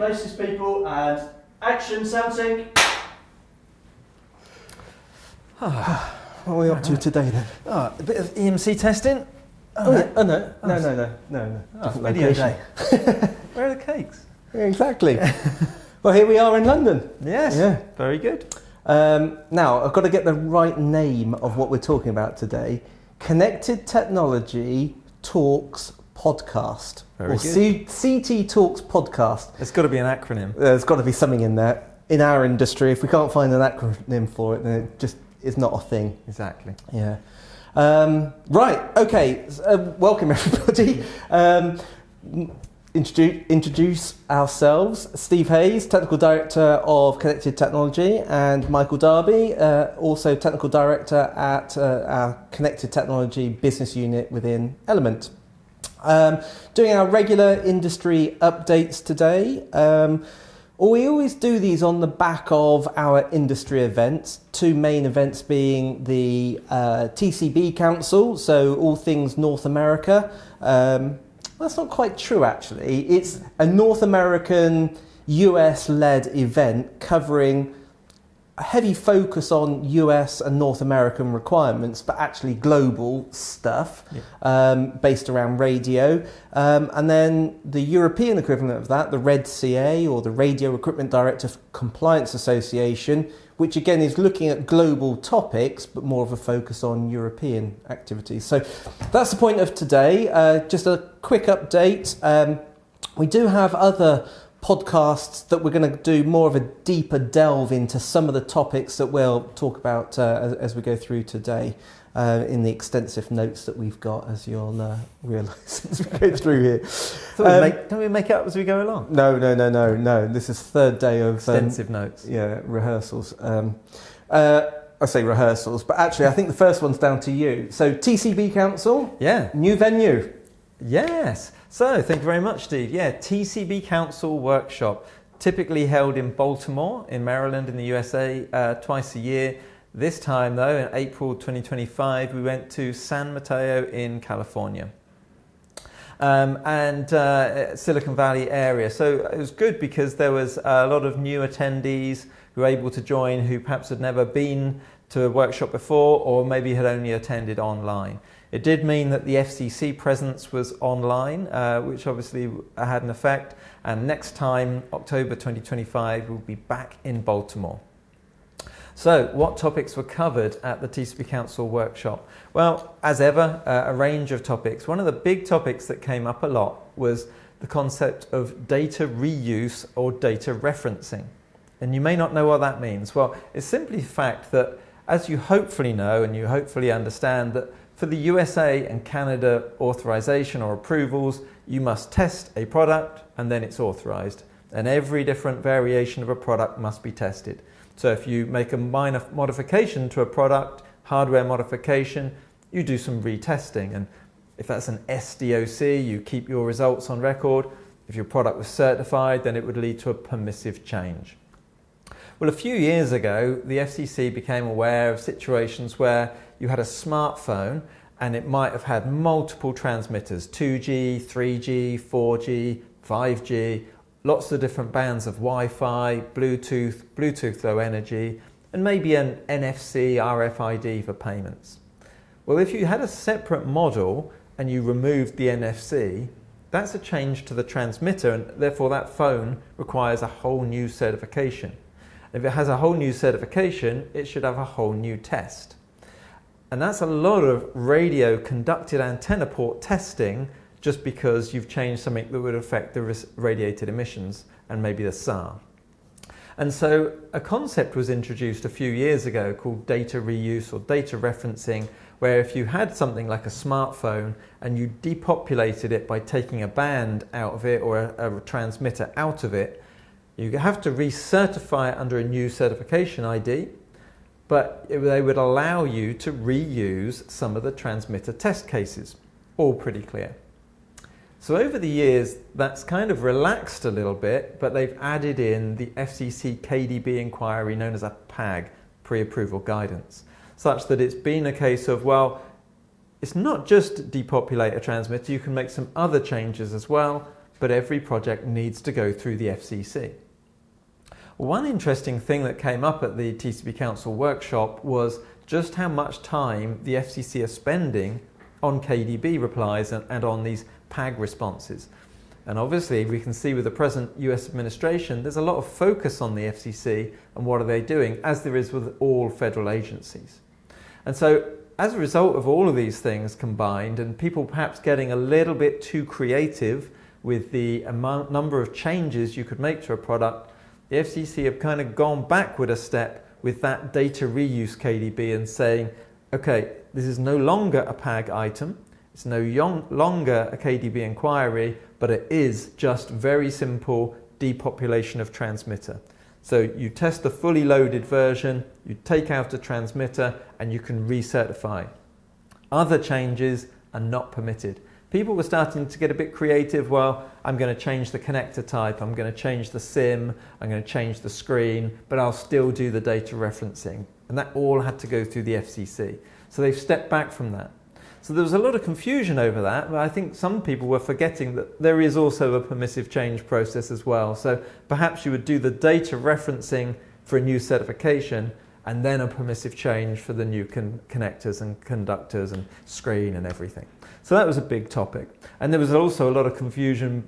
places, people, and action, sound sync. What are we up to today then? Oh, a bit of EMC testing. No. Different Video location. day. Where are the cakes? Yeah, exactly. Well, here we are in London. Yes. Yeah. Very good. Now, I've got to get the right name of what we're talking about today. Connected Technology Talks Podcast. Very or good. CT Talks Podcast. There's got to be an acronym. There's got to be something in there. In our industry, if we can't find an acronym for it, then it just is not a thing. Exactly. Yeah. Right, okay. Welcome everybody. Introduce ourselves. Steve Hayes, Technical Director of Connected Technology, and Michael Darby, also Technical Director at our Connected Technology business unit within Element. Doing our regular industry updates today. We always do these on the back of our industry events, two main events being the TCB Council, so all things North America. That's not quite true actually. It's a North American US-led event covering a heavy focus on US and North American requirements, but actually global stuff based around radio. And then the European equivalent of that, the REDCA, or the Radio Equipment Director Compliance Association, which again is looking at global topics, but more of a focus on European activities. So that's the point of today. Just a quick update. We do have other podcasts that we're going to do more of a deeper delve into some of the topics that we'll talk about as we go through today in the extensive notes that we've got, as you'll realise as we go through here. Don't we make it up as we go along? No. This is third day of extensive notes. Yeah, rehearsals. I say rehearsals, but actually I think the first one's down to you. So TCB Council, new venue. Yes. So, thank you very much, Steve. Yeah, TCB Council Workshop, typically held in Baltimore, in Maryland, in the USA, twice a year. This time, though, in April 2025, we went to San Mateo in California. Silicon Valley area. So it was good because there was a lot of new attendees who were able to join who perhaps had never been to a workshop before or maybe had only attended online. It did mean that the FCC presence was online, which obviously had an effect. And next time, October 2025, we'll be back in Baltimore. So what topics were covered at the TCB Council workshop? Well, as ever, a range of topics. One of the big topics that came up a lot was the concept of data reuse or data referencing. And you may not know what that means. Well, it's simply the fact that, as you hopefully know and you hopefully understand, that for the USA and Canada authorization or approvals, you must test a product and then it's authorized. And every different variation of a product must be tested. So if you make a minor modification to a product, hardware modification, you do some retesting. And if that's an SDOC, you keep your results on record. If your product was certified, then it would lead to a permissive change. Well, a few years ago, the FCC became aware of situations where you had a smartphone and it might have had multiple transmitters, 2G, 3G, 4G, 5G, lots of different bands of Wi-Fi, Bluetooth Low Energy, and maybe an NFC RFID for payments. Well, if you had a separate model and you removed the NFC, that's a change to the transmitter, and therefore that phone requires a whole new certification. If it has a whole new certification, it should have a whole new test. And that's a lot of radio conducted antenna port testing just because you've changed something that would affect the radiated emissions and maybe the SAR. And so a concept was introduced a few years ago called data reuse or data referencing, where if you had something like a smartphone and you depopulated it by taking a band out of it or a transmitter out of it, you have to recertify it under a new certification ID, but they would allow you to reuse some of the transmitter test cases. All pretty clear. So over the years, that's kind of relaxed a little bit, but they've added in the FCC KDB inquiry known as a PAG, pre-approval guidance, such that it's been a case of, well, it's not just depopulate a transmitter, you can make some other changes as well. but every project needs to go through the FCC. One interesting thing that came up at the TCB Council workshop was just how much time the FCC are spending on KDB replies and on these PAG responses. And obviously we can see with the present US administration, there's a lot of focus on the FCC and what are they doing, as there is with all federal agencies. And so as a result of all of these things combined, and people perhaps getting a little bit too creative with the number of changes you could make to a product, the FCC have kind of gone backward a step with that data reuse KDB and saying, okay, this is no longer a PAG item, it's no longer a KDB inquiry, but it is just very simple depopulation of transmitter. So you test the fully loaded version, you take out a transmitter, and you can recertify. Other changes are not permitted. People were starting to get a bit creative. Well, I'm going to change the connector type, I'm going to change the SIM, I'm going to change the screen, but I'll still do the data referencing. And that all had to go through the FCC. So they've stepped back from that. So there was a lot of confusion over that, but I think some people were forgetting that there is also a permissive change process as well. So perhaps you would do the data referencing for a new certification and then a permissive change for the new connectors and conductors and screen and everything. So that was a big topic. And there was also a lot of confusion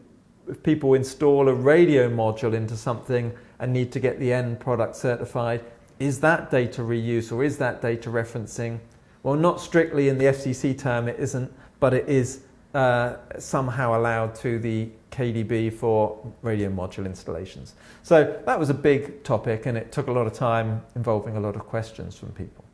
if people install a radio module into something and need to get the end product certified. Is that data reuse or is that data referencing? Well, not strictly in the FCC term it isn't, but it is somehow allowed through the KDB for radio module installations. So that was a big topic and it took a lot of time involving a lot of questions from people.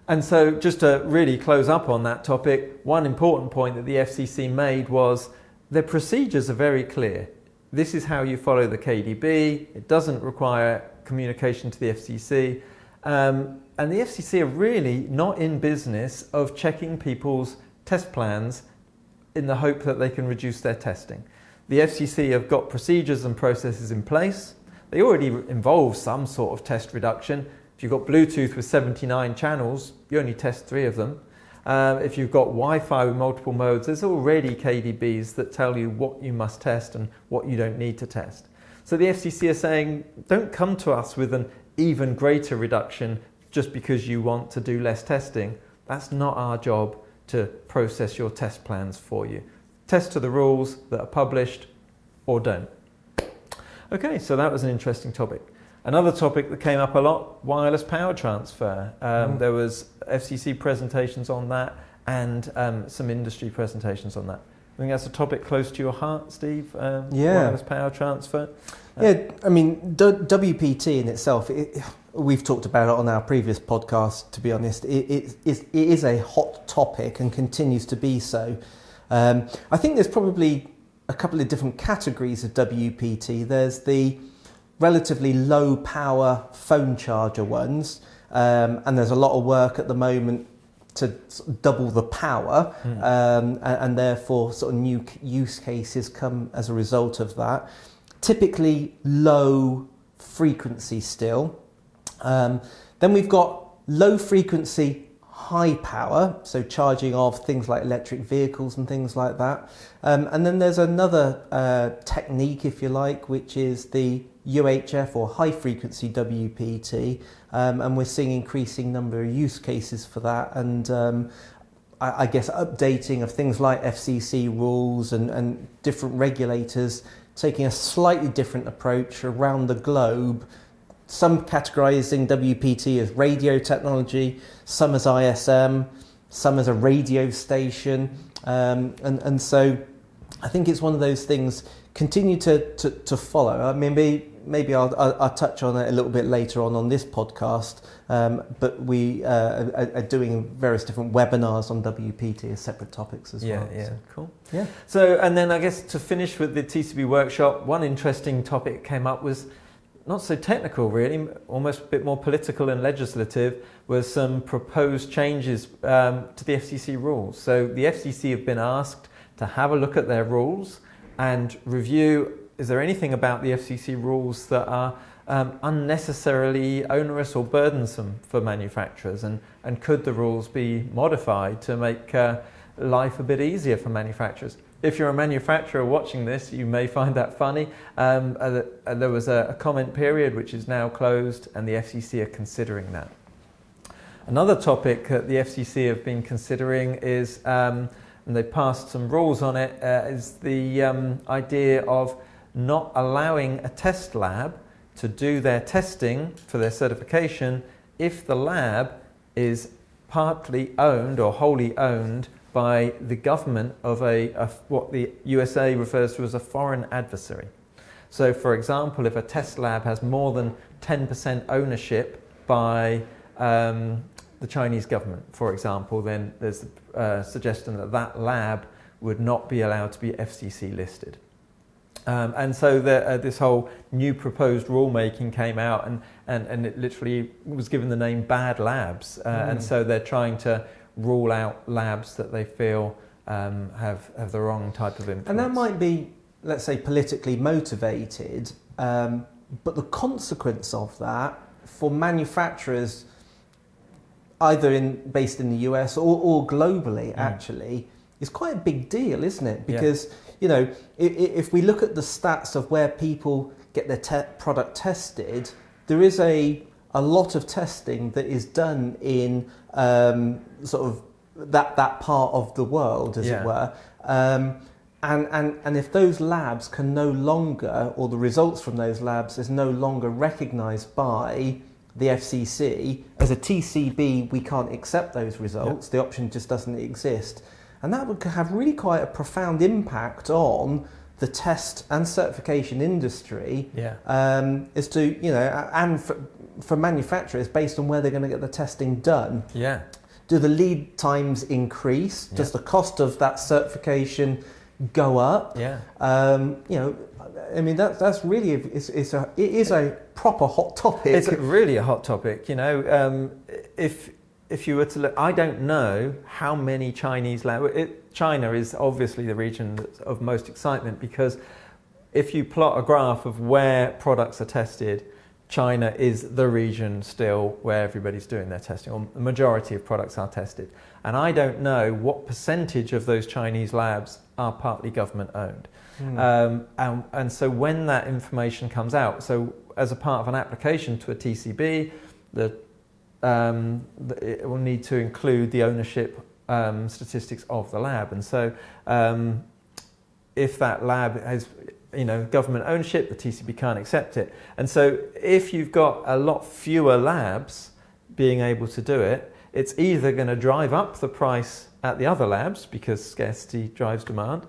And so just to really close up on that topic, one important point that the FCC made was their procedures are very clear. This is how you follow the KDB. It doesn't require communication to the FCC. And the FCC are really not in business of checking people's test plans in the hope that they can reduce their testing. The FCC have got procedures and processes in place. They already involve some sort of test reduction. If you've got Bluetooth with 79 channels, you only test 3 of them. If you've got Wi-Fi with multiple modes, there's already KDBs that tell you what you must test and what you don't need to test. So the FCC are saying, don't come to us with an even greater reduction just because you want to do less testing. That's not our job to process your test plans for you. Test to the rules that are published or don't. Okay, so that was an interesting topic. Another topic that came up a lot, wireless power transfer. There was FCC presentations on that and some industry presentations on that. I think that's a topic close to your heart, Steve, wireless power transfer. Yeah, I mean, WPT in itself, we've talked about it on our previous podcast, to be honest. It is a hot topic and continues to be so. I think there's probably a couple of different categories of WPT. There's the relatively low power phone charger ones, and there's a lot of work at the moment to double the power, and therefore sort of new use cases come as a result of that. Typically low frequency still. Then we've got low frequency, high power, so charging of things like electric vehicles and things like that. And then there's another technique, if you like, which is the UHF or high frequency WPT, and we're seeing increasing number of use cases for that, and I guess updating of things like FCC rules and different regulators taking a slightly different approach around the globe. Some categorising WPT as radio technology, some as ISM, some as a radio station, and so I think it's one of those things. Continue to follow. I mean, maybe I'll touch on it a little bit later on this podcast, but we are doing various different webinars on WPT as separate topics as well. Yeah, so. cool. Yeah. So, and then I guess to finish with the TCB workshop, one interesting topic came up was not so technical really, almost a bit more political and legislative, was some proposed changes to the FCC rules. So the FCC have been asked to have a look at their rules and review, is there anything about the FCC rules that are unnecessarily onerous or burdensome for manufacturers, and could the rules be modified to make life a bit easier for manufacturers? if you're a manufacturer watching this, you may find that funny. There was a comment period which is now closed, and the FCC are considering that. Another topic that the FCC have been considering is, and they've passed some rules on it, is the idea of not allowing a test lab to do their testing for their certification if the lab is partly owned or wholly owned by the government of what the USA refers to as a foreign adversary. So, for example, if a test lab has more than 10% ownership by the Chinese government, for example, then there's a suggestion that that lab would not be allowed to be FCC listed. And so this whole new proposed rulemaking came out, and it literally was given the name bad labs. And so they're trying to rule out labs that they feel have the wrong type of influence. And that might be, let's say, politically motivated, but the consequence of that for manufacturers, either based in the US or globally, actually, is quite a big deal, isn't it? Because you know, if we look at the stats of where people get their product tested, there is a lot of testing that is done in sort of that part of the world, as it were. And if those labs can no longer, or the results from those labs is no longer recognised by the FCC, as a TCB we can't accept those results, the option just doesn't exist. And that would have really quite a profound impact on the test and certification industry, as to, you know, and for manufacturers based on where they're going to get the testing done. Do the lead times increase? Does the cost of that certification go up? You know, I mean, that's really, it is a proper hot topic. It's really a hot topic, you know. If you were to look, I don't know how many Chinese labs. China is obviously the region that's of most excitement, because if you plot a graph of where products are tested, China is the region still where everybody's doing their testing, or the majority of products are tested. And I don't know what percentage of those Chinese labs are partly government owned. And so when that information comes out, so as a part of an application to a TCB, it will need to include the ownership statistics of the lab. And so if that lab has, you know, government ownership, the TCB can't accept it. And so if you've got a lot fewer labs being able to do it, it's either going to drive up the price at the other labs because scarcity drives demand,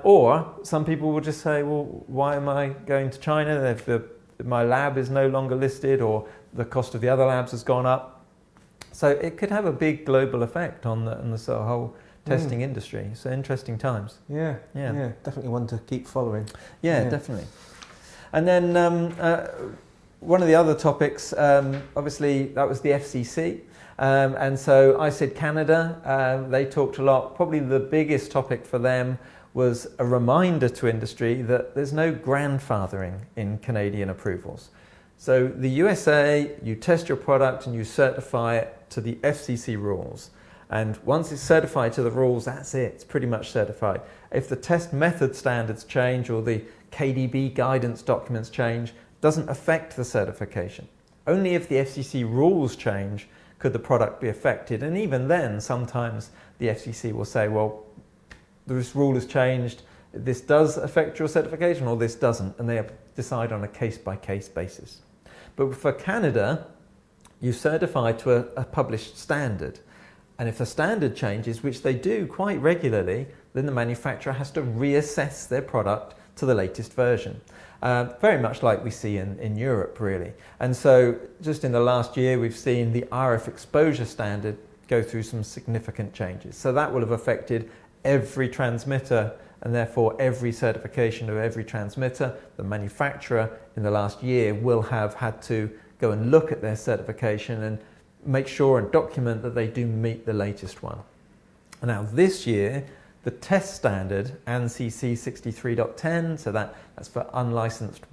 or some people will just say, well, why am I going to China if my lab is no longer listed, or the cost of the other labs has gone up? So it could have a big global effect on the sort of whole testing industry. So interesting times. Yeah, definitely one to keep following. Yeah, definitely. And then one of the other topics, obviously, that was the FCC. And so I said Canada, they talked a lot. Probably the biggest topic for them was a reminder to industry that there's no grandfathering in Canadian approvals. So the USA, you test your product and you certify it to the FCC rules. And once it's certified to the rules, that's it. It's pretty much certified. If the test method standards change or the KDB guidance documents change, it doesn't affect the certification. Only if the FCC rules change could the product be affected. And even then, sometimes the FCC will say, well, this rule has changed. This does affect your certification or this doesn't. And they decide on a case-by-case basis. But for Canada, you certify to a published standard. And if the standard changes, which they do quite regularly, then the manufacturer has to reassess their product to the latest version. Very much like we see in Europe, really. And so just in the last year, we've seen the RF exposure standard go through some significant changes. So that will have affected every transmitter, and therefore every certification of every transmitter. The manufacturer in the last year will have had to go and look at their certification and make sure and document that they do meet the latest one. Now this year, the test standard, ANSI 63.10, so that's for unlicensed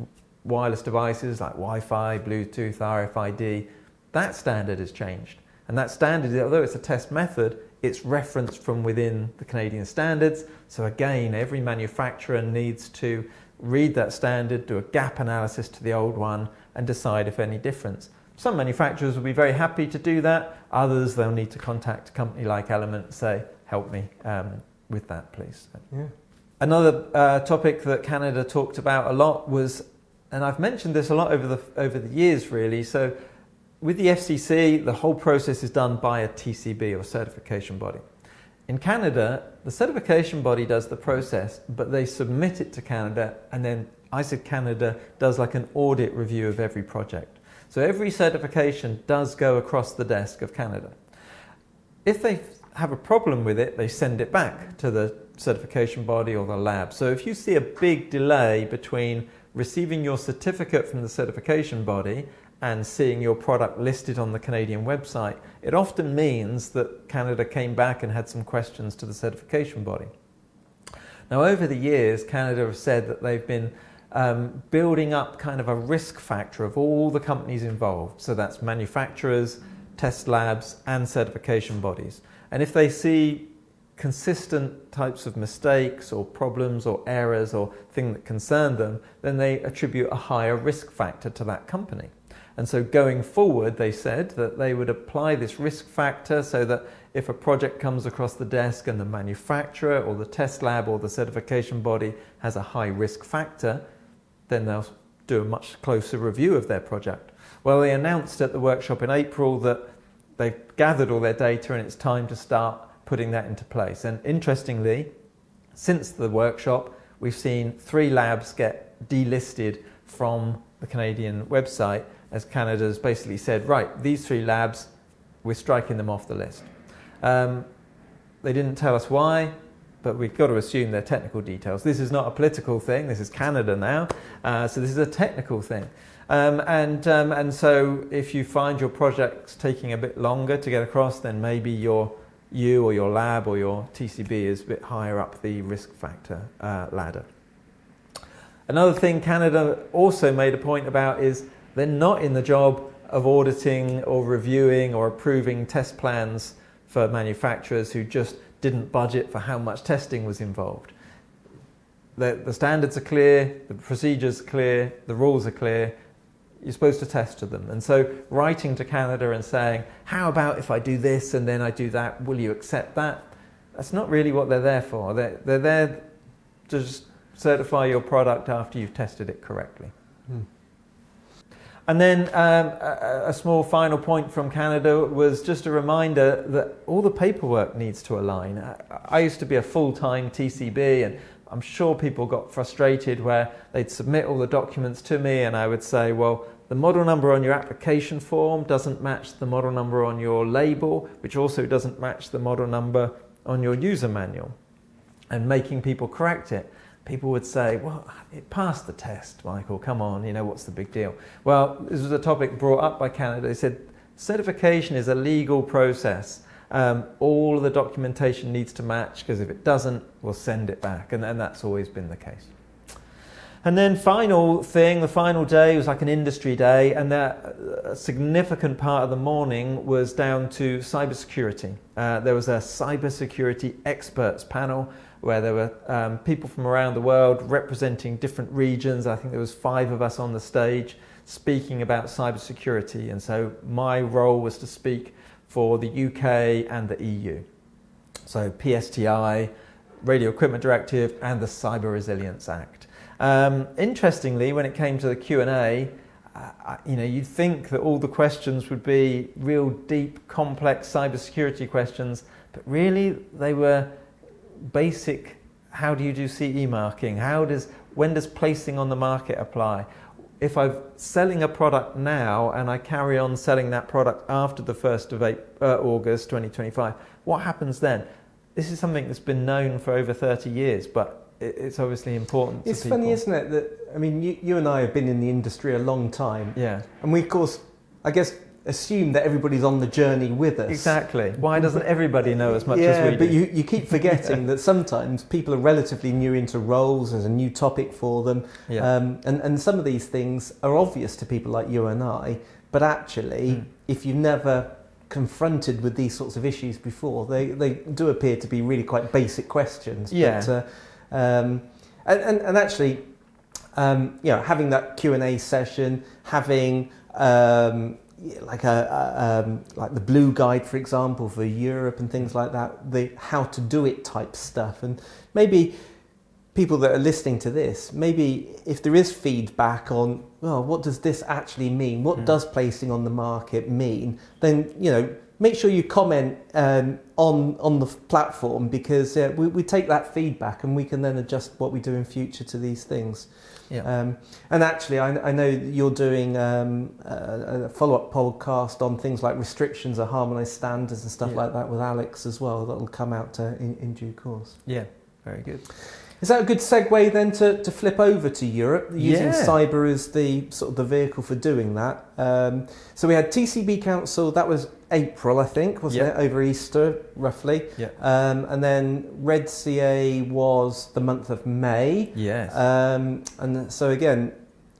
wireless devices like Wi-Fi, Bluetooth, RFID, that standard has changed. And that standard, although it's a test method, it's referenced from within the Canadian standards. So again, every manufacturer needs to read that standard, do a gap analysis to the old one, and decide if any difference. Some manufacturers will be very happy to do that. Others, they'll need to contact a company like Element and say, help me with that, please. Yeah. Another topic that Canada talked about a lot was, and I've mentioned this a lot over the years really, so with the FCC, the whole process is done by a TCB or certification body. In Canada, the certification body does the process, but they submit it to Canada, and then ISID Canada does like an audit review of every project. So every certification does go across the desk of Canada. If they have a problem with it, they send it back to the certification body or the lab. So if you see a big delay between receiving your certificate from the certification body and seeing your product listed on the Canadian website, it often means that Canada came back and had some questions to the certification body. Now, over the years, Canada have said that they've been building up kind of a risk factor of all the companies involved. So that's manufacturers, test labs, and certification bodies. And if they see consistent types of mistakes or problems or errors or things that concern them, then they attribute a higher risk factor to that company. And so going forward, they said that they would apply this risk factor so that if a project comes across the desk and the manufacturer or the test lab or the certification body has a high risk factor, then they'll do a much closer review of their project. Well, they announced at the workshop in April that they've gathered all their data and it's time to start putting that into place. And interestingly, since the workshop, we've seen 3 labs get delisted from the Canadian website, as Canada's basically said, right, these 3 labs, we're striking them off the list. They didn't tell us why, but we've got to assume they're technical details. This is not a political thing, this is Canada now, so this is a technical thing. And so if you find your project's taking a bit longer to get across, then maybe you or your lab or your TCB is a bit higher up the risk factor ladder. Another thing Canada also made a point about is they're not in the job of auditing or reviewing or approving test plans for manufacturers who just didn't budget for how much testing was involved. The standards are clear, the procedures are clear, the rules are clear. You're supposed to test to them. And so writing to Canada and saying, how about if I do this and then I do that, will you accept that? That's not really what they're there for. They're there to just certify your product after you've tested it correctly. And then a small final point from Canada was just a reminder that all the paperwork needs to align. I used to be a full-time TCB, and I'm sure people got frustrated where they'd submit all the documents to me and I would say, well, the model number on your application form doesn't match the model number on your label, which also doesn't match the model number on your user manual. And making people correct it. People would say, well, it passed the test, Michael, come on, what's the big deal? Well, this was a topic brought up by Canada. They said, certification is a legal process. All of the documentation needs to match, because if it doesn't, we'll send it back. And that's always been the case. And then final thing, the final day was like an industry day, and a significant part of the morning was down to cybersecurity. There was a cybersecurity experts panel where there were people from around the world representing different regions. I think there was 5 of us on the stage speaking about cybersecurity. And so my role was to speak for the UK and the EU. So PSTI, Radio Equipment Directive, and the Cyber Resilience Act. Interestingly, when it came to the Q&A, you'd think that all the questions would be real deep, complex cybersecurity questions, but really they were basic. How do you do CE marking? When does placing on the market apply? If I'm selling a product now and I carry on selling that product after the 1st of August 2025, what happens then? This is something that's been known for over 30 years, but it's obviously important to people. It's funny, isn't it, that, you and I have been in the industry a long time. Yeah. And we, of course, I guess, assume that everybody's on the journey with us. Exactly. Why doesn't everybody know as much as we do? But you keep forgetting that sometimes people are relatively new into roles, there's a new topic for them, and some of these things are obvious to people like you and I, but actually, if you've never confronted with these sorts of issues before. They do appear to be really quite basic questions. Yeah. But, and actually, having that Q&A session, having like the Blue Guide, for example, for Europe and things like that, the how to do it type stuff, and maybe people that are listening to this, maybe if there is feedback on, well, what does this actually mean? What does placing on the market mean? Then, make sure you comment on the platform, because we take that feedback and we can then adjust what we do in future to these things. Yeah. And actually, I know you're doing a follow-up podcast on things like restrictions or harmonised standards and stuff like that with Alex as well. That will come out in due course. Yeah, very good. Is that a good segue then to flip over to Europe, using Yeah. cyber as the sort of the vehicle for doing that? So we had TCB Council, that was April, I think, wasn't it, over Easter, roughly? Yeah. And then Red CA was the month of May. Yes. And so again,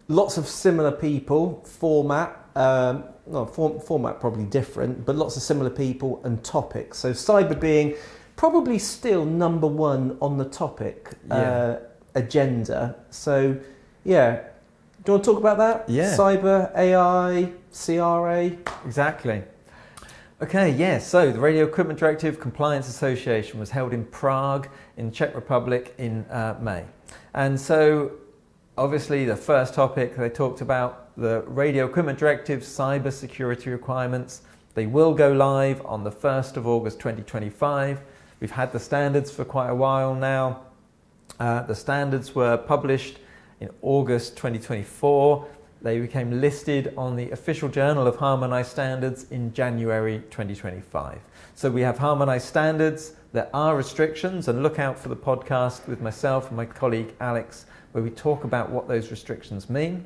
lots of similar people, format probably different, but lots of similar people and topics. So cyber being probably still number one on the topic agenda. So, do you want to talk about that? Yeah. Cyber, AI, CRA? Exactly. Okay, so the Radio Equipment Directive Compliance Association was held in Prague in Czech Republic in May. And so, obviously, the first topic they talked about, the Radio Equipment Directive cyber security requirements. They will go live on the 1st of August 2025. We've had the standards for quite a while now. The standards were published in August 2024. They became listed on the official Journal of Harmonised Standards in January 2025. So we have harmonised standards. There are restrictions, and look out for the podcast with myself and my colleague Alex, where we talk about what those restrictions mean.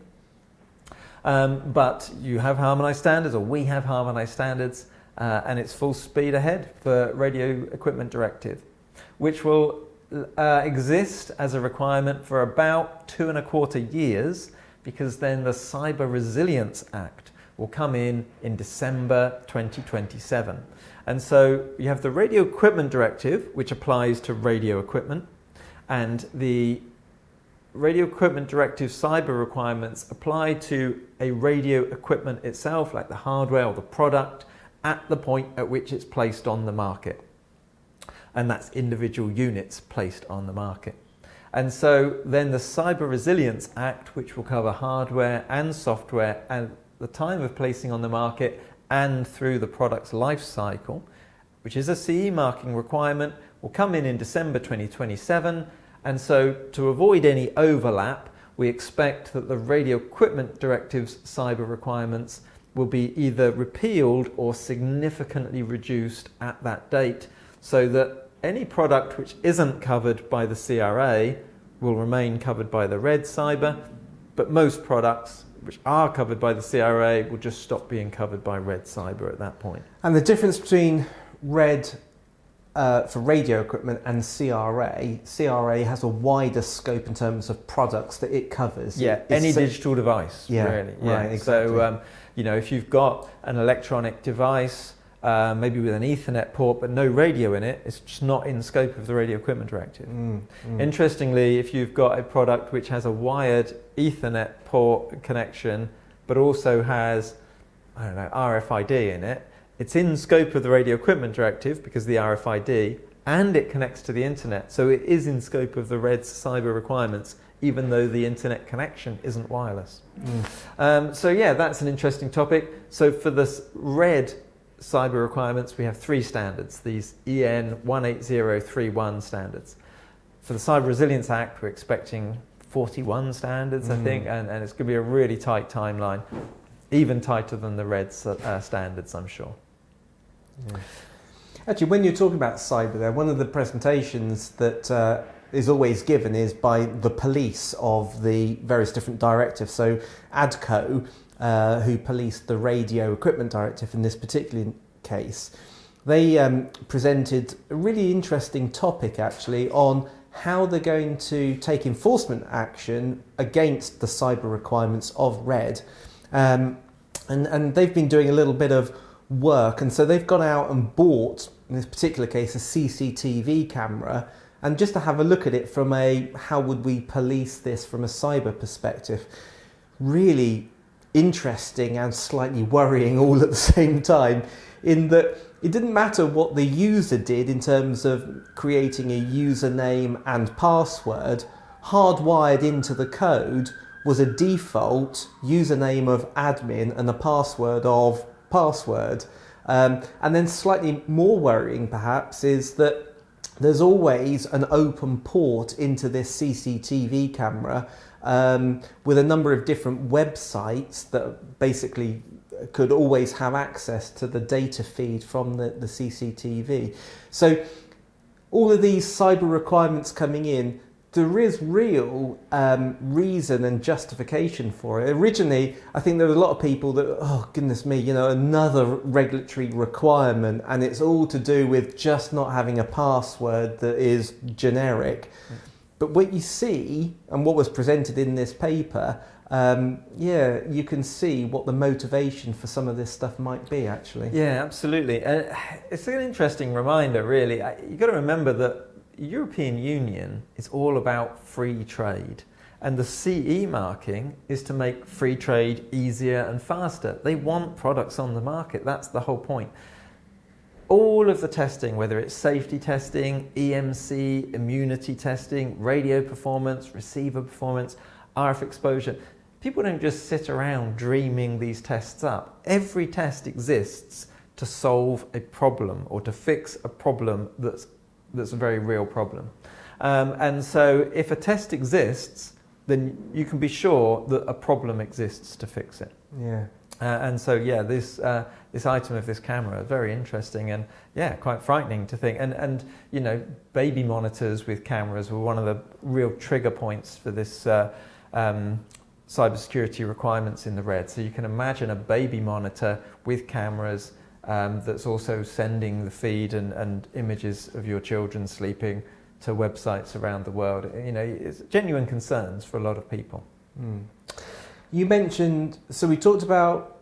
But you have harmonised standards, or we have harmonised standards, and it's full speed ahead for Radio Equipment Directive, which will exist as a requirement for about 2.25 years, because then the Cyber Resilience Act will come in December 2027. And so you have the Radio Equipment Directive, which applies to radio equipment, and the Radio Equipment Directive cyber requirements apply to a radio equipment itself, like the hardware or the product, at the point at which it's placed on the market. And that's individual units placed on the market. And so then the Cyber Resilience Act, which will cover hardware and software at the time of placing on the market and through the product's life cycle, which is a CE marking requirement, will come in December 2027. And so to avoid any overlap, we expect that the Radio Equipment Directive's cyber requirements will be either repealed or significantly reduced at that date, so that any product which isn't covered by the CRA will remain covered by the Red Cyber, but most products which are covered by the CRA will just stop being covered by Red Cyber at that point. And the difference between Red for radio equipment and CRA has a wider scope in terms of products that it covers. Any digital device, really. Right, exactly. So, if you've got an electronic device, maybe with an Ethernet port but no radio in it, it's just not in scope of the Radio Equipment Directive. Interestingly, if you've got a product which has a wired Ethernet port connection but also has, RFID in it, it's in scope of the Radio Equipment Directive because of the RFID, and it connects to the internet, so it is in scope of the Red cyber requirements, even though the internet connection isn't wireless. That's an interesting topic. So for this Red cyber requirements, we have 3 standards, these EN 18031 standards. For the Cyber Resilience Act, we're expecting 41 standards, I think, and it's going to be a really tight timeline, even tighter than the Red standards, I'm sure. Actually, when you're talking about cyber there, one of the presentations that is always given is by the police of the various different directives. So ADCO, who policed the Radio Equipment Directive in this particular case, they presented a really interesting topic actually on how they're going to take enforcement action against the cyber requirements of Red. And they've been doing a little bit of work. And so they've gone out and bought, in this particular case, a CCTV camera, and just to have a look at it from a how would we police this from a cyber perspective. Really interesting and slightly worrying all at the same time, in that it didn't matter what the user did in terms of creating a username and password. Hardwired into the code was a default username of admin and a password of password. And then slightly more worrying perhaps is that there's always an open port into this CCTV camera with a number of different websites that basically could always have access to the data feed from the CCTV. So all of these cyber requirements coming in, there is real reason and justification for it. Originally, I think there were a lot of people that, oh goodness me, another regulatory requirement, and it's all to do with just not having a password that is generic. But what you see, and what was presented in this paper, you can see what the motivation for some of this stuff might be, actually. Yeah, absolutely. It's an interesting reminder, really. You've got to remember that the European Union is all about free trade. And the CE marking is to make free trade easier and faster. They want products on the market. That's the whole point. All of the testing, whether it's safety testing, EMC, immunity testing, radio performance, receiver performance, RF exposure, people don't just sit around dreaming these tests up. Every test exists to solve a problem or to fix a problem that's a very real problem. And so if a test exists, then you can be sure that a problem exists to fix it. Yeah. This item of this camera is very interesting and quite frightening to think. And baby monitors with cameras were one of the real trigger points for this cybersecurity requirements in the red. So you can imagine a baby monitor with cameras that's also sending the feed and images of your children sleeping to websites around the world. It's genuine concerns for a lot of people. You mentioned, so we talked about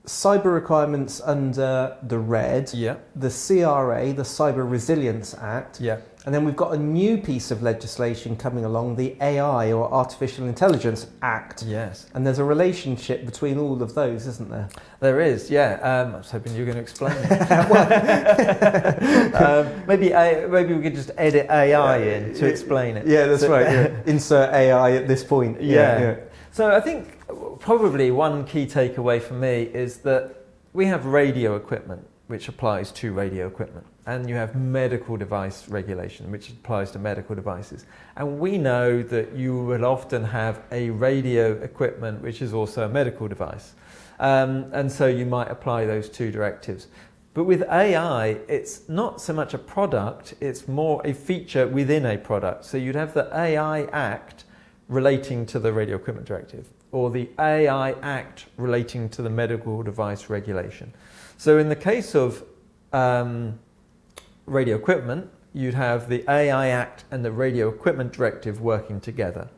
cyber requirements under the RED, the CRA, the Cyber Resilience Act, and then we've got a new piece of legislation coming along, the AI or Artificial Intelligence Act. Yes. And there's a relationship between all of those, isn't there? There is, I was hoping you were going to explain it. Maybe we could just edit AI in to explain it. Yeah, that's right. Yeah. Insert AI at this point. Yeah. So I think probably one key takeaway for me is that we have radio equipment, which applies to radio equipment, and you have medical device regulation, which applies to medical devices. And we know that you will often have a radio equipment, which is also a medical device. And so you might apply those two directives. But with AI, it's not so much a product, it's more a feature within a product. So you'd have the AI Act relating to the radio equipment directive, or the AI Act relating to the medical device regulation. So in the case of radio equipment, you'd have the AI Act and the radio equipment directive working together.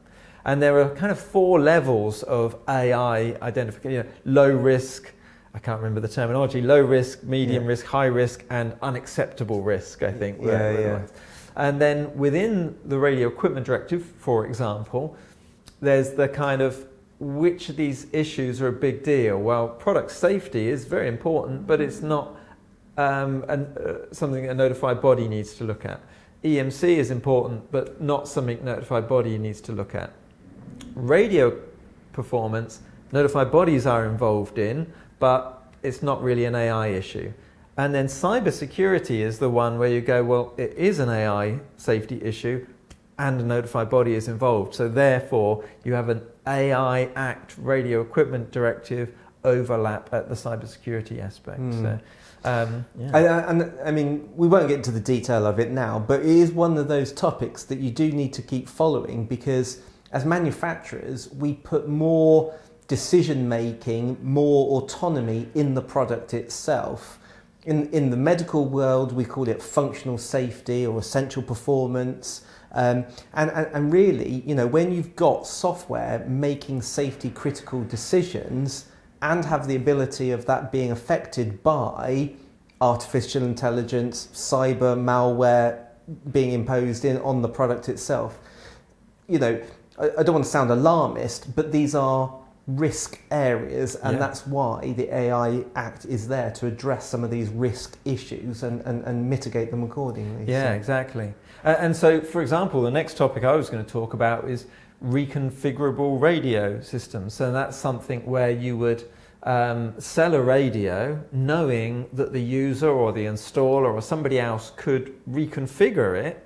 And there are kind of 4 levels of AI identification, low risk, I can't remember the terminology, low risk, medium risk, high risk, and unacceptable risk, I think. And then within the radio equipment directive, for example, there's the kind of which of these issues are a big deal. Well, product safety is very important, but it's not something a notified body needs to look at. EMC is important, but not something notified body needs to look at. Radio performance, notified bodies are involved in, but it's not really an AI issue. And then cybersecurity is the one where you go, well, it is an AI safety issue and a notified body is involved. So therefore, you have an AI Act radio equipment directive overlap at the cybersecurity aspect. So, I mean, we won't get into the detail of it now, but it is one of those topics that you do need to keep following, because as manufacturers, we put more decision making, more autonomy in the product itself. In the medical world, we call it functional safety or essential performance. And really, when you've got software making safety critical decisions, and have the ability of that being affected by artificial intelligence, cyber malware being imposed on the product itself. You know, I don't want to sound alarmist, but these are risk areas, and that's why the AI Act is there, to address some of these risk issues and mitigate them accordingly. Yeah, exactly. And so, for example, the next topic I was going to talk about is reconfigurable radio systems. So that's something where you would sell a radio knowing that the user or the installer or somebody else could reconfigure it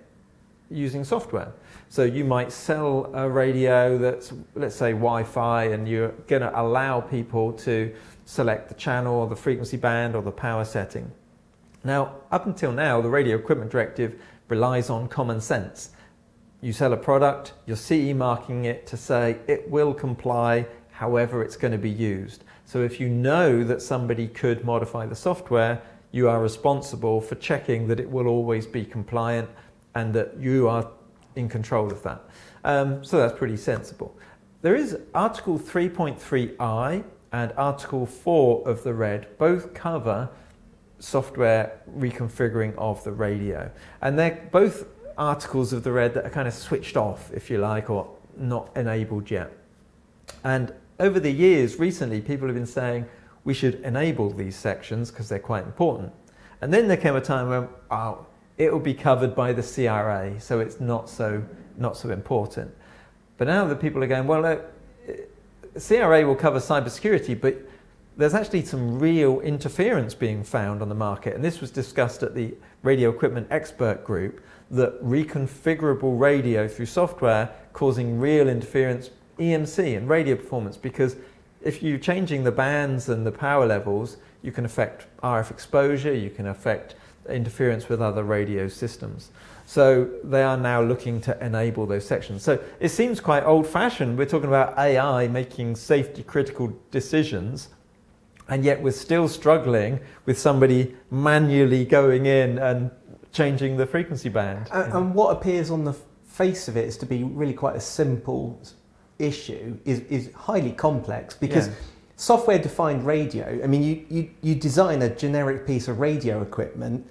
using software. So you might sell a radio that's, let's say, Wi-Fi, and you're going to allow people to select the channel or the frequency band or the power setting. Now, up until now, the Radio Equipment Directive relies on common sense. You sell a product, you're CE marking it to say it will comply however it's going to be used. So if you know that somebody could modify the software, you are responsible for checking that it will always be compliant and that you are in control of that. So that's pretty sensible. There is Article 3.3i and Article 4 of the RED, both cover software reconfiguring of the radio. And they're both articles of the RED that are kind of switched off, if you like, or not enabled yet. And over the years, recently, people have been saying we should enable these sections because they're quite important. And then there came a time when, it will be covered by the CRA, so it's not so important. But now that people are going, well, CRA will cover cybersecurity, but there's actually some real interference being found on the market. And this was discussed at the Radio Equipment Expert Group, that reconfigurable radio through software causing real interference, EMC and radio performance, because if you're changing the bands and the power levels, you can affect RF exposure, you can affect interference with other radio systems. So they are now looking to enable those sections. So it seems quite old-fashioned. We're talking about AI making safety critical decisions, and yet we're still struggling with somebody manually going in and changing the frequency band. And what appears on the face of it is to be really quite a simple issue is highly complex, because software-defined radio, I mean, you design a generic piece of radio equipment,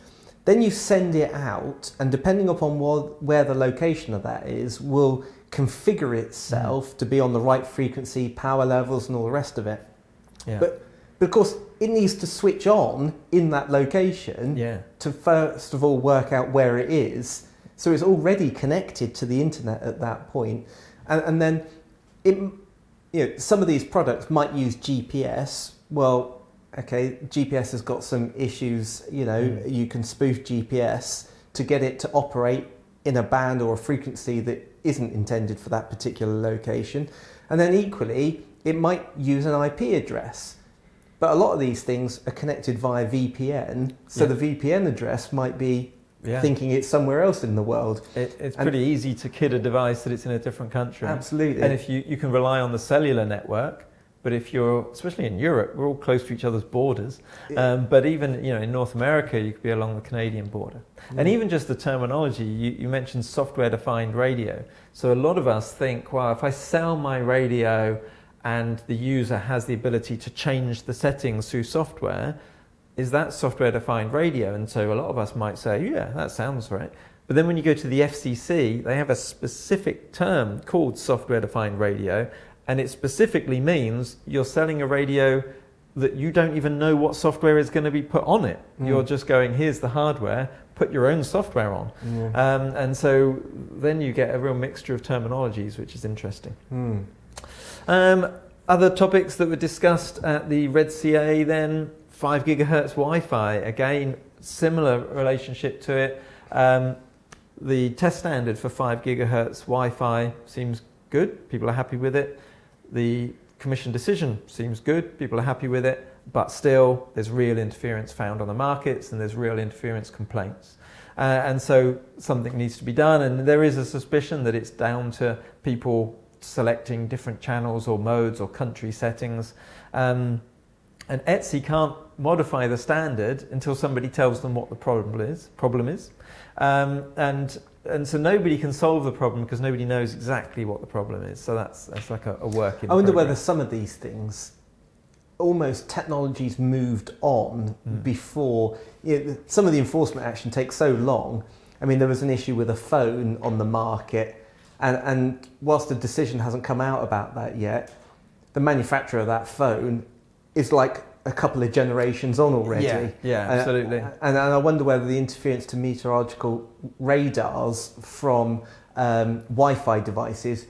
then you send it out, and depending upon where the location of that is, will configure itself to be on the right frequency, power levels, and all the rest of it. Yeah. But of course, it needs to switch on in that location to first of all work out where it is. So it's already connected to the internet at that point. And then some of these products might use GPS. Well, okay, GPS has got some issues. You can spoof GPS to get it to operate in a band or a frequency that isn't intended for that particular location. And then equally, it might use an IP address. But a lot of these things are connected via VPN, so the VPN address might be thinking it's somewhere else in the world. It's pretty easy to kid a device that it's in a different country. Absolutely. And if you can rely on the cellular network, but if you're, especially in Europe, we're all close to each other's borders. But even in North America, you could be along the Canadian border. And even just the terminology, you mentioned software-defined radio. So a lot of us think, well, if I sell my radio and the user has the ability to change the settings through software, is that software-defined radio? And so a lot of us might say, yeah, that sounds right. But then when you go to the FCC, they have a specific term called software-defined radio, and it specifically means you're selling a radio that you don't even know what software is going to be put on it. You're just going, here's the hardware, put your own software on. And so then you get a real mixture of terminologies, which is interesting. Other topics that were discussed at the Red CA then, 5 gigahertz Wi-Fi, again, similar relationship to it. The test standard for 5 gigahertz Wi-Fi seems good, people are happy with it. The Commission decision seems good, people are happy with it, but still there's real interference found on the markets and there's real interference complaints. And so something needs to be done, and there is a suspicion that it's down to people selecting different channels or modes or country settings. And ETSI can't modify the standard until somebody tells them what the problem is. And so nobody can solve the problem because nobody knows exactly what the problem is. So that's like a work in I wonder progress. whether some of these things almost technology's moved on before. Some of the enforcement action takes so long. I mean, there was an issue with a phone on the market, and whilst the decision hasn't come out about that yet, the manufacturer of that phone is like a couple of generations on already. Yeah, absolutely. And I wonder whether the interference to meteorological radars from Wi-Fi devices,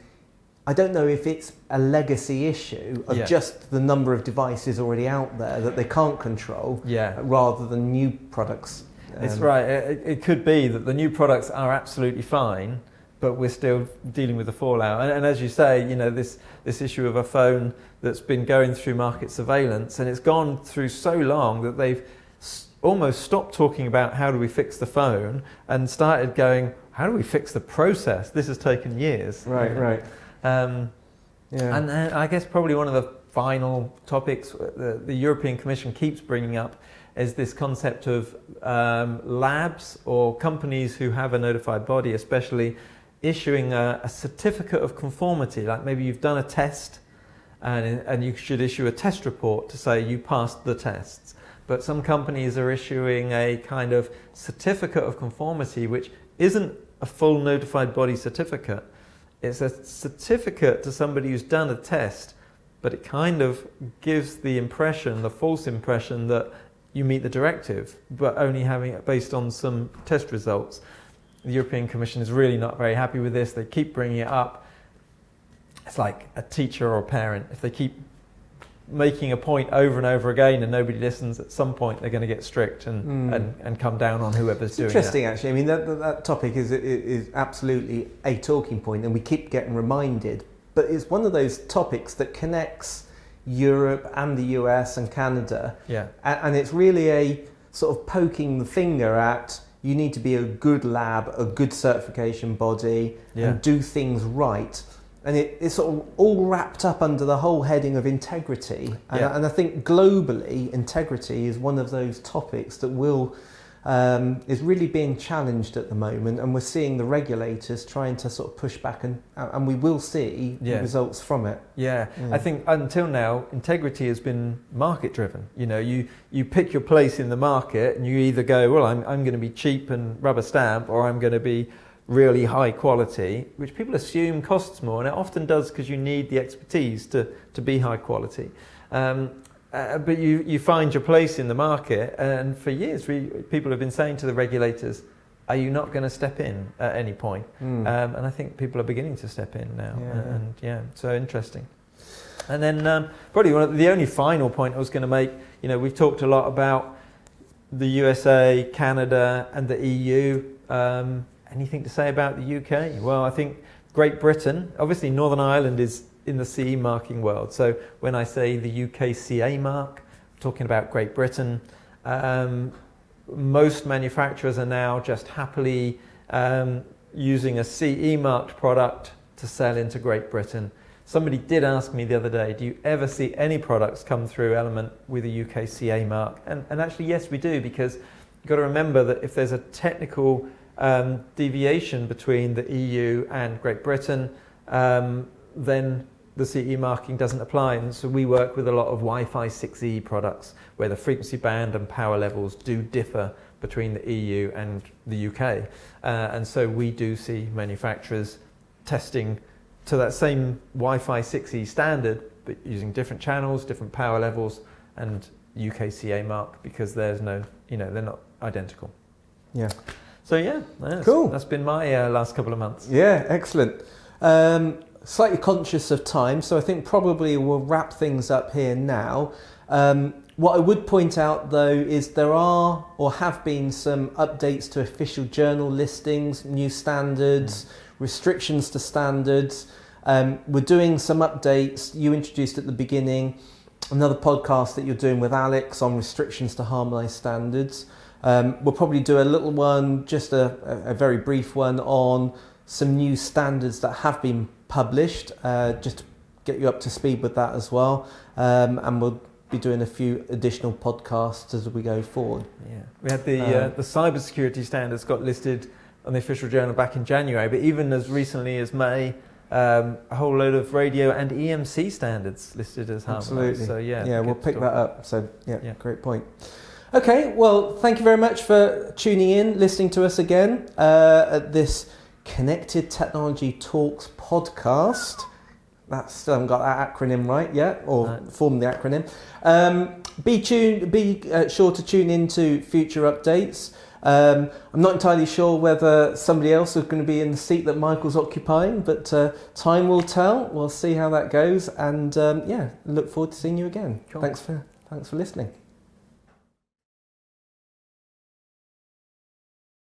I don't know if it's a legacy issue of just the number of devices already out there that they can't control, rather than new products. It's right. It could be that the new products are absolutely fine, but we're still dealing with the fallout. And as you say, this issue of a phone that's been going through market surveillance, and it's gone through so long that they've almost stopped talking about how do we fix the phone and started going, how do we fix the process? This has taken years. Right. And then I guess probably one of the final topics the European Commission keeps bringing up is this concept of labs or companies who have a notified body, especially issuing a certificate of conformity. Like maybe you've done a test and you should issue a test report to say you passed the tests. But some companies are issuing a kind of certificate of conformity which isn't a full notified body certificate. It's a certificate to somebody who's done a test, but it kind of gives the false impression that you meet the directive, but only having it based on some test results. The European Commission is really not very happy with this. They keep bringing it up. It's like a teacher or a parent. If they keep making a point over and over again and nobody listens, at some point they're going to get strict and come down on whoever's doing it. Interesting, actually. I mean, that topic is absolutely a talking point, and we keep getting reminded. But it's one of those topics that connects Europe and the US and Canada. Yeah. And it's really a sort of poking the finger at, you need to be a good lab, a good certification body, and do things right. And it's sort of all wrapped up under the whole heading of integrity. And I think globally, integrity is one of those topics that is really being challenged at the moment. And we're seeing the regulators trying to sort of push back, and we will see results from it. Yeah, I think until now, integrity has been market driven. You pick your place in the market and you either go, well, I'm going to be cheap and rubber stamp, or I'm going to be really high quality, which people assume costs more, and it often does because you need the expertise to be high quality. But you find your place in the market, and for years people have been saying to the regulators, are you not going to step in at any point? And I think people are beginning to step in now, so interesting. And then probably the only final point I was going to make, we've talked a lot about the USA, Canada and the EU. Anything to say about the UK? Well, I think Great Britain, obviously Northern Ireland is in the CE marking world. So when I say the UK CA mark, I'm talking about Great Britain. Most manufacturers are now just happily using a CE marked product to sell into Great Britain. Somebody did ask me the other day, do you ever see any products come through Element with a UK CA mark? And actually, yes, we do, because you've got to remember that if there's a technical deviation between the EU and Great Britain, then the CE marking doesn't apply. And so we work with a lot of Wi-Fi 6E products where the frequency band and power levels do differ between the EU and the UK. And so we do see manufacturers testing to that same Wi-Fi 6E standard, but using different channels, different power levels, and UK CA mark, because there's no, they're not identical. Yeah. So cool. That's been my last couple of months. Yeah, excellent. Slightly conscious of time, so I think probably we'll wrap things up here now. What I would point out though is there are or have been some updates to official journal listings, new standards, restrictions to standards. We're doing some updates. You introduced at the beginning another podcast that you're doing with Alex on restrictions to harmonised standards. We'll probably do a little one, just a very brief one on some new standards that have been published, just to get you up to speed with that as well. And we'll be doing a few additional podcasts as we go forward. Yeah, we had the cybersecurity standards got listed on the official journal back in January, but even as recently as May, a whole load of radio and EMC standards listed as harmonised. Absolutely. So Yeah, we'll pick that up. So Yeah. great point. Okay, well, thank you very much for tuning in, listening to us again at this Connected Technology Talks podcast. That still haven't got that acronym right yet, or formed the acronym. Be sure to tune into future updates. I'm not entirely sure whether somebody else is going to be in the seat that Michael's occupying, but time will tell. We'll see how that goes, and look forward to seeing you again. Cool. Thanks for listening.